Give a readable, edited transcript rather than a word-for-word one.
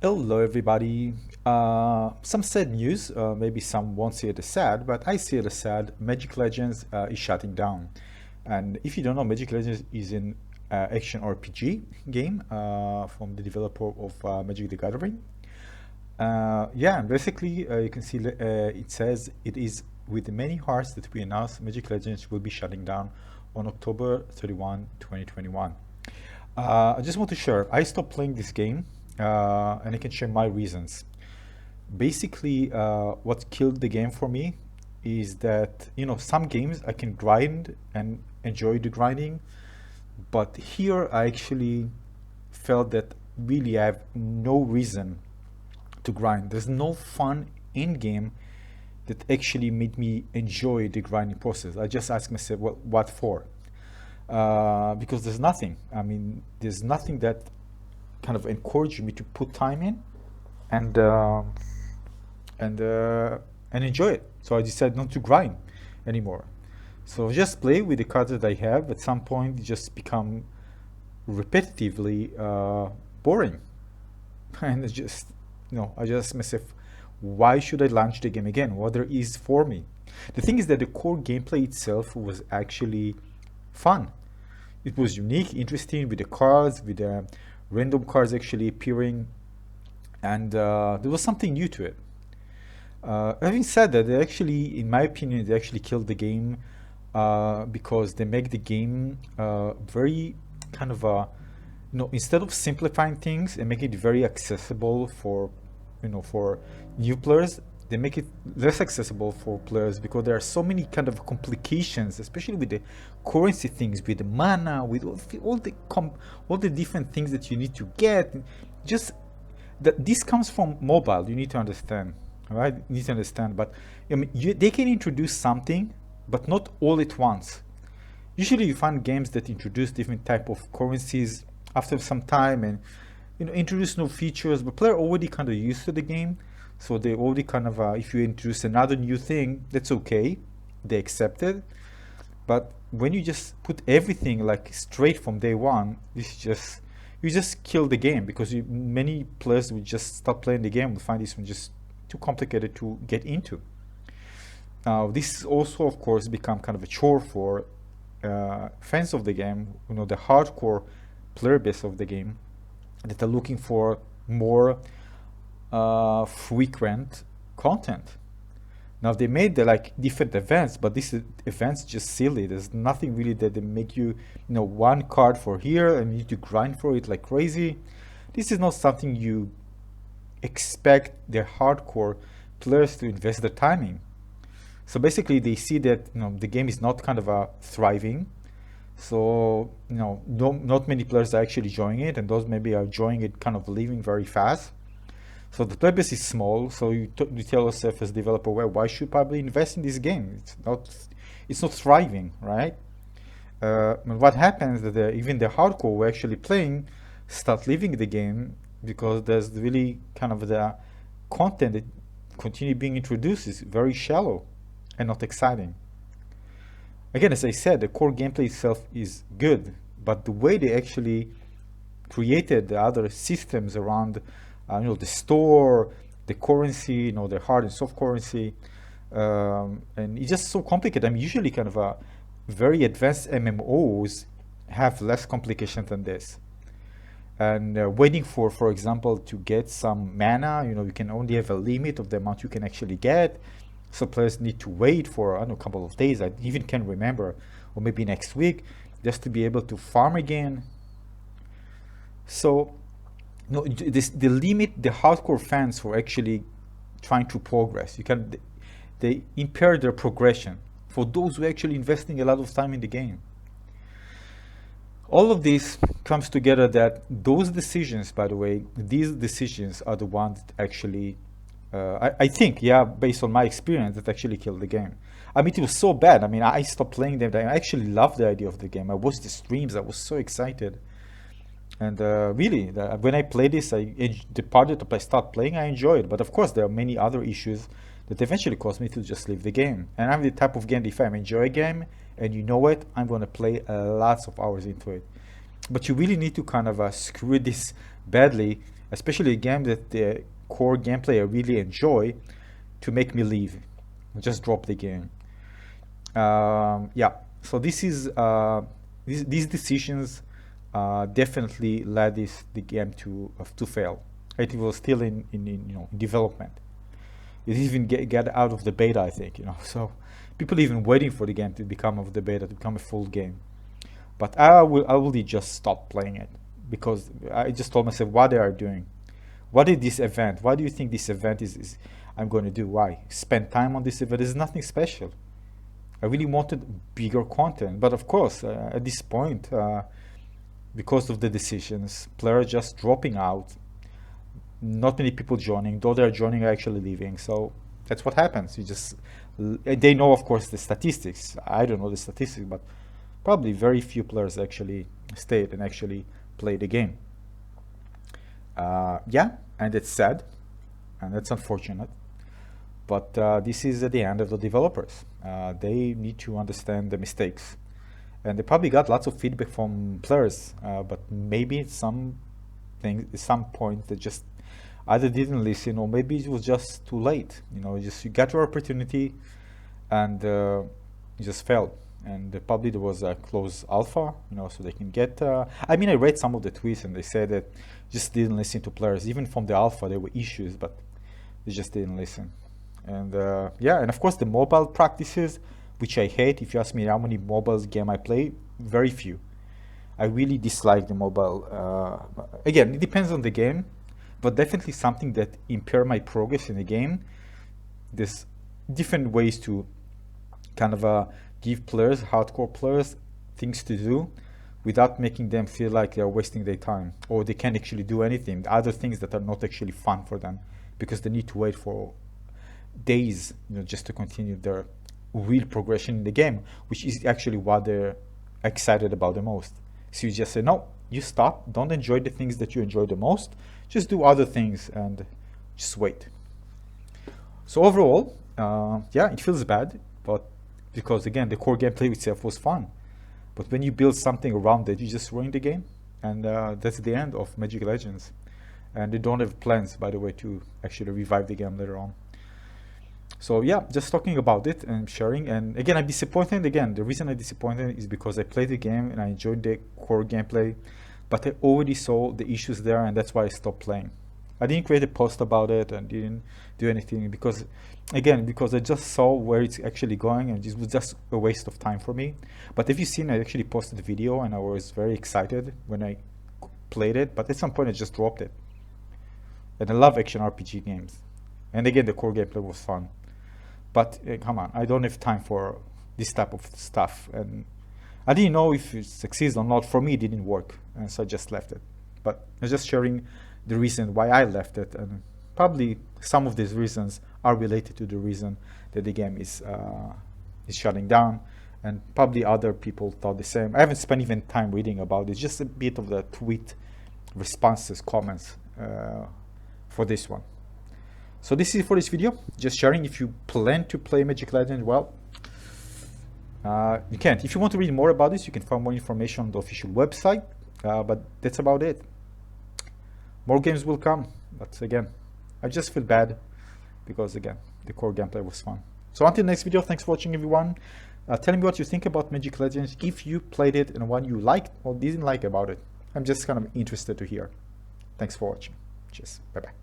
Hello, everybody. Some sad news. Maybe some won't see it as sad, but I see it as sad. Magic Legends is shutting down. And if you don't know, Magic Legends is an action RPG game from the developer of Magic the Gathering. Yeah, basically, you can see it says it is with many hearts that we announce Magic Legends will be shutting down on October 31, 2021. I just want to share. I stopped playing this game, and I can share my reasons. Basically, what killed the game for me is that some games I can grind and enjoy the grinding, but here I actually felt that really I have no reason to grind. There's no fun in game that actually made me enjoy the grinding process. I just ask myself, well, what for? Because there's nothing. I mean, there's nothing that kind of encouraged me to put time in and uh, and enjoy it. So I decided not to grind anymore. So just play with the cards that I have. At some point, it just become repetitively boring, and it's just I just ask myself, why should I launch the game again? What there is for me? The thing is that the core gameplay itself was actually fun. It was unique, interesting with the cards, with the random cards actually appearing, and there was something new to it. Having said that, they actually, in my opinion, they actually killed the game because they make the game very kind of instead of simplifying things and making it very accessible for for new players, they make it less accessible for players because there are so many kind of complications, especially with the currency things, with the mana, with all the different things that you need to get. Just that this comes from mobile. You need to understand, right? You need to understand. But I mean, they can introduce something, but not all at once. Usually, you find games that introduce different type of currencies after some time and introduce new features, but player already kind of used to the game, so they already kind of if you introduce another new thing, that's okay, they accept it. But when you just put everything like straight from day one, this is just you just kill the game because many players will just stop playing the game and find this one just too complicated to get into. Now this also of course become kind of a chore for fans of the game, the hardcore player base of the game that are looking for more frequent content. Now they made the like different events, but these events just silly. There's nothing really that they make you, one card for here and you need to grind for it like crazy. This is not something you expect the hardcore players to invest their time in. So basically, they see that the game is not kind of thriving. So not many players are actually joining it, and those maybe are joining it kind of leaving very fast. So the player base is small. So you tell yourself as a developer, well, why should probably invest in this game? It's not thriving, right? And what happens that even the hardcore who are actually playing start leaving the game because there's really kind of the content that continue being introduced is very shallow and not exciting. Again, as I said, the core gameplay itself is good, but the way they actually created the other systems around, the store, the currency, the hard and soft currency, and it's just so complicated. I mean, usually kind of a very advanced MMOs have less complication than this. And waiting for example, to get some mana, you can only have a limit of the amount you can actually get. So players need to wait for a couple of days. I even can't remember, or maybe next week, just to be able to farm again. So, the limit the hardcore fans for actually trying to progress. They impair their progression for those who are actually investing a lot of time in the game. All of this comes together that those decisions, by the way, these decisions are the ones that actually I think, yeah, based on my experience, that actually killed the game. I mean, it was so bad. I mean, I stopped playing them. I actually loved the idea of the game. I watched the streams. I was so excited. And really, when I play this, the part that I start playing, I enjoy it. But of course, there are many other issues that eventually caused me to just leave the game. And I'm the type of game, if I enjoy a game, and you know it, I'm going to play lots of hours into it. But you really need to kind of screw this badly especially a game that the core gameplay I really enjoy, to make me leave, just drop the game. Yeah, so this is these decisions definitely led the game to fail. It was still in development. It even get out of the beta, I think, So people even waiting for the game to become of the beta, to become a full game. But I will just stop playing it, because I just told myself what they are doing. What is this event? Why do you think this event is I'm going to do? Why spend time on this event? There's nothing special. I really wanted bigger content, but of course, at this point, because of the decisions, players just dropping out, not many people joining. Though they're joining, are actually leaving. So that's what happens. They know, of course, the statistics. I don't know the statistics, but probably very few players actually stayed and actually played the game. Yeah, and it's sad, and it's unfortunate. But this is at the end of the developers. They need to understand the mistakes. And they probably got lots of feedback from players, but maybe at some point they just either didn't listen, or maybe it was just too late. You got your opportunity, and you just failed. And probably there was a closed alpha, so they can get. I read some of the tweets, and they said that just didn't listen to players. Even from the alpha, there were issues, but they just didn't listen. And yeah, and of course the mobile practices, which I hate. If you ask me how many mobiles game I play, very few. I really dislike the mobile. Again, it depends on the game, but definitely something that impair my progress in the game. There's different ways to kind of give players, hardcore players, things to do without making them feel like they're wasting their time, or they can't actually do anything, other things that are not actually fun for them, because they need to wait for days, just to continue their real progression in the game, which is actually what they're excited about the most. So you just say, no, you stop, don't enjoy the things that you enjoy the most, just do other things and just wait. So overall, yeah, it feels bad, but because again, the core gameplay itself was fun. But when you build something around it, you just ruin the game. And that's the end of Magic Legends. And they don't have plans, by the way, to actually revive the game later on. So yeah, just talking about it and sharing. And again, I'm disappointed. Again, the reason I'm disappointed is because I played the game and I enjoyed the core gameplay, but I already saw the issues there, and that's why I stopped playing. I didn't create a post about it and didn't do anything because I just saw where it's actually going, and it was just a waste of time for me. But if you've seen, I actually posted a video and I was very excited when I played it, but at some point I just dropped it. And I love action RPG games. And again, the core gameplay was fun. But come on, I don't have time for this type of stuff. And I didn't know if it succeeds or not. For me, it didn't work, and so I just left it. But I'm just sharing the reason why I left it, and probably some of these reasons are related to the reason that the game is shutting down, and probably other people thought the same. I haven't spent even time reading about it, just a bit of the tweet responses, comments for this one. So this is for this video, just sharing. If you plan to play Magic Legends, well, you can't. If you want to read more about this, you can find more information on the official website, but that's about it. More games will come, but again, I just feel bad because again, the core gameplay was fun. So until next video, thanks for watching, everyone. Tell me what you think about Magic Legends, if you played it and what you liked or didn't like about it. I'm just kind of interested to hear. Thanks for watching. Cheers. Bye-bye.